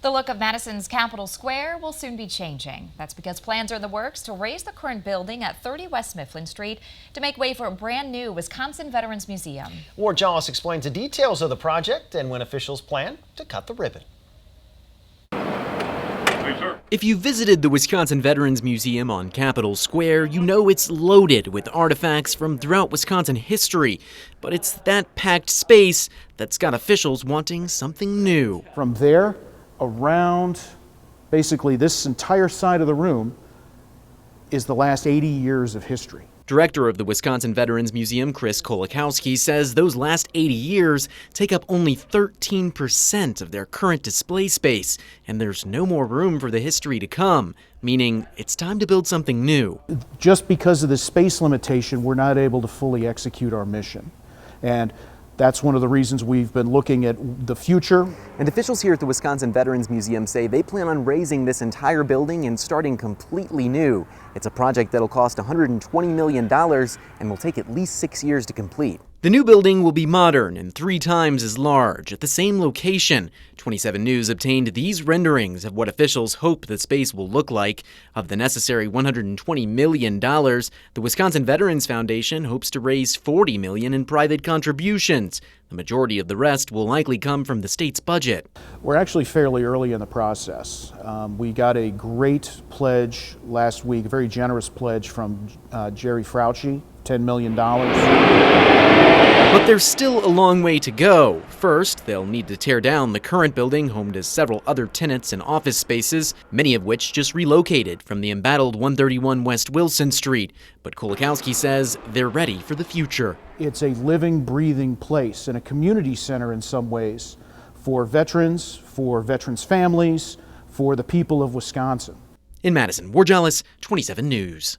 The look of Madison's Capitol Square will soon be changing. That's because plans are in the works to raise the current building at 30 West Mifflin Street to make way for a brand new Wisconsin Veterans Museum. Warjalis explains the details of the project and when officials plan to cut the ribbon. If you visited the Wisconsin Veterans Museum on Capitol Square, you know it's loaded with artifacts from throughout Wisconsin history. But it's that packed space that's got officials wanting something new. From there, around basically this entire side of the room is the last 80 years of history. Director of the Wisconsin Veterans Museum, Chris Kolakowski, says those last 80 years take up only 13% of their current display space, and there's no more room for the history to come, meaning it's time to build something new. Just because of the space limitation, we're not able to fully execute our mission. And that's one of the reasons we've been looking at the future. And officials here at the Wisconsin Veterans Museum say they plan on raising this entire building and starting completely new. It's a project that'll cost $120 million and will take at least 6 years to complete. The new building will be modern and 3 times as large at the same location. 27 News obtained these renderings of what officials hope the space will look like. Of the necessary $120 million, the Wisconsin Veterans Foundation hopes to raise $40 million in private contributions. The majority of the rest will likely come from the state's budget. We're actually fairly early in the process. We got a great pledge last week, a very generous pledge from Jerry Fauci, $10 million. But there's still a long way to go. First, they'll need to tear down the current building, home to several other tenants and office spaces, many of which just relocated from the embattled 131 West Wilson Street. But Kolakowski says they're ready for the future. It's a living, breathing place and a community center in some ways for veterans families, for the people of Wisconsin. In Madison, Warjalis, 27 News.